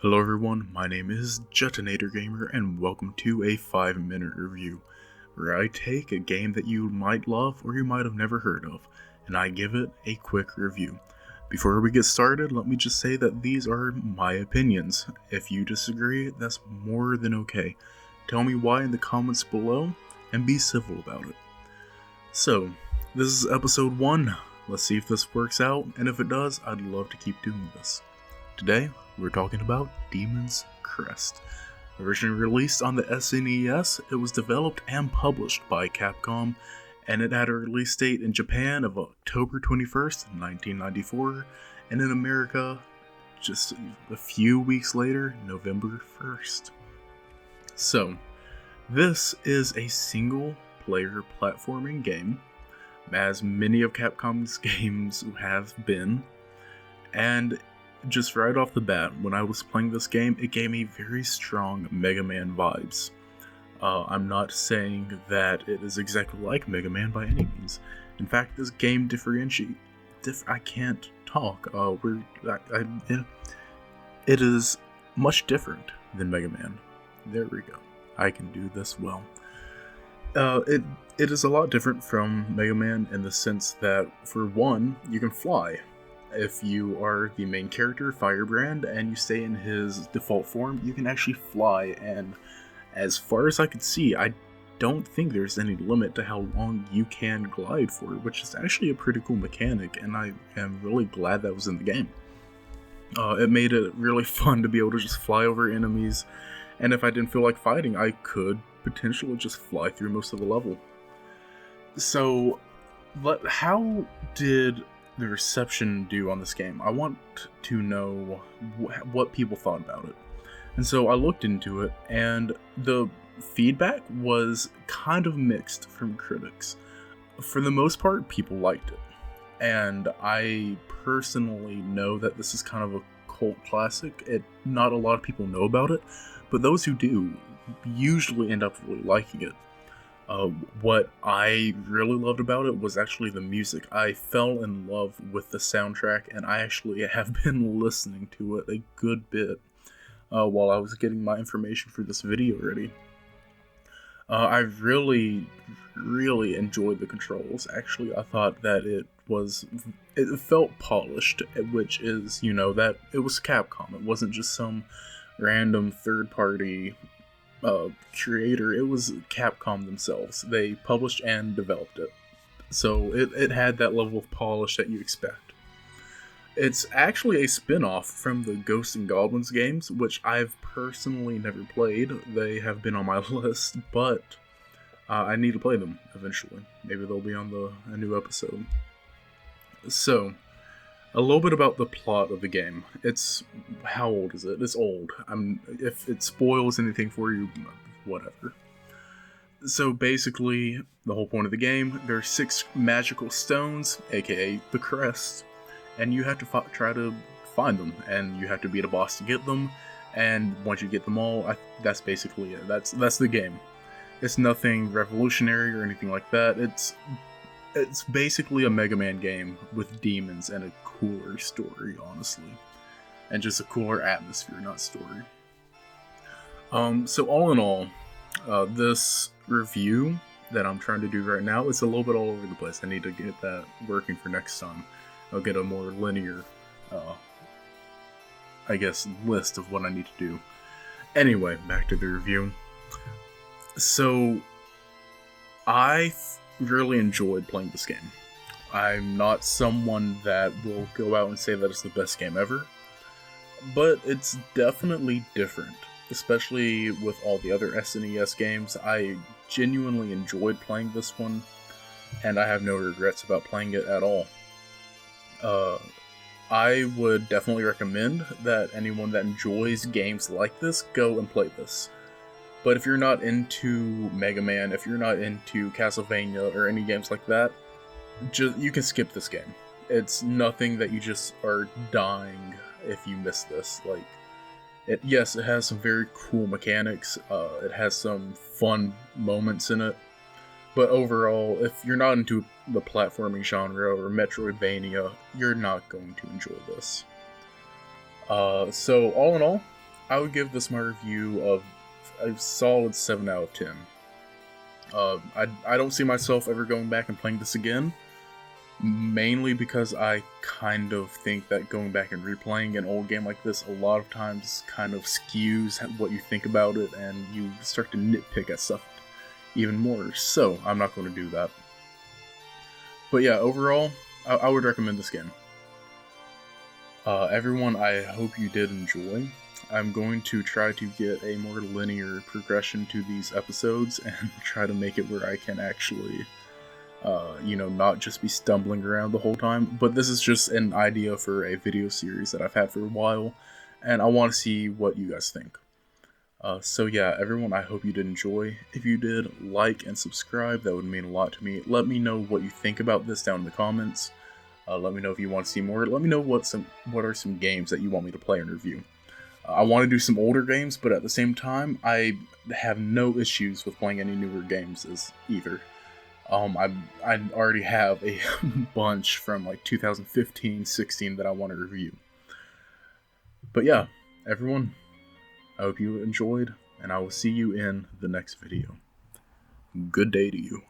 Hello everyone, my name is Jetinator Gamer and welcome to a 5-minute review, where I take a game that you might love or you might have never heard of, and I give it a quick review. Before we get started, let me just say that these are my opinions. If you disagree, that's more than okay. Tell me why in the comments below, and be civil about it. So, this is episode 1. Let's see if this works out, and if it does, I'd love to keep doing this. Today, we're talking about Demon's Crest. Originally released on the SNES, it was developed and published by Capcom, and it had a release date in Japan of October 21st, 1994, and in America, just a few weeks later, November 1st. So, this is a single-player platforming game, as many of Capcom's games have been, and just right off the bat, when I was playing this game, it gave me very strong Mega Man vibes. I'm not saying that it is exactly like Mega Man by any means. In fact, this game I can't talk. It is much different than Mega Man. There we go. I can do this well. It is a lot different from Mega Man in the sense that, for one, you can fly. If you are the main character, Firebrand, and you stay in his default form, you can actually fly, and as far as I could see, I don't think there's any limit to how long you can glide for, which is actually a pretty cool mechanic, and I am really glad that was in the game. It made it really fun to be able to just fly over enemies, and if I didn't feel like fighting, I could potentially just fly through most of the level. So, how did the reception do on this game? I want to know what people thought about it. And so I looked into it, and the feedback was kind of mixed from critics. For the most part, people liked it. And I personally know that this is kind of a cult classic. Not a lot of people know about it, but those who do usually end up really liking it. What I really loved about it was actually the music. I fell in love with the soundtrack, and I actually have been listening to it a good bit while I was getting my information for this video ready. I really enjoyed the controls. Actually, I thought that it felt polished, which is, that it was Capcom. It wasn't just some random third-party creator. It was Capcom themselves. They published and developed it, so it had that level of polish that you expect. It's actually a spin-off from the Ghosts and Goblins games, which I've personally never played. They have been on my list, but I need to play them eventually. Maybe they'll be on a new episode. So, a little bit about the plot of the game. How old is it? It's old. If it spoils anything for you, whatever. So basically, the whole point of the game, there are 6 magical stones, aka the Crest, and you have to try to find them, and you have to beat a boss to get them, and once you get them all, that's basically it. That's the game. It's nothing revolutionary or anything like that. It's basically a Mega Man game with demons and a cooler story, honestly. And just a cooler atmosphere, not story. So all in all, this review that I'm trying to do right now is a little bit all over the place. I need to get that working for next time. I'll get a more linear, list of what I need to do. Anyway, back to the review. So, I really enjoyed playing this game. I'm not someone that will go out and say that it's the best game ever, but it's definitely different, especially with all the other SNES games. I genuinely enjoyed playing this one, and I have no regrets about playing it at all. I would definitely recommend that anyone that enjoys games like this go and play this. But if you're not into Mega Man, if you're not into Castlevania or any games like that, you can skip this game. It's nothing that you just are dying if you miss this. Yes, it has some very cool mechanics. It has some fun moments in it. But overall, if you're not into the platforming genre or Metroidvania, you're not going to enjoy this. So all in all, I would give this my review of a solid 7 out of 10. I don't see myself ever going back and playing this again, mainly because I kind of think that going back and replaying an old game like this a lot of times kind of skews what you think about it, and you start to nitpick at stuff even more, so I'm not going to do that. But yeah, overall, I would recommend this game. Everyone, I hope you did enjoy. I'm going to try to get a more linear progression to these episodes and try to make it where I can actually, not just be stumbling around the whole time. But this is just an idea for a video series that I've had for a while, and I want to see what you guys think. So yeah, everyone, I hope you did enjoy. If you did, like and subscribe. That would mean a lot to me. Let me know what you think about this down in the comments. Let me know if you want to see more. Let me know what are some games that you want me to play and review. I want to do some older games, but at the same time, I have no issues with playing any newer games either. I already have a bunch from like 2015, 16 that I want to review. But yeah, everyone, I hope you enjoyed, and I will see you in the next video. Good day to you.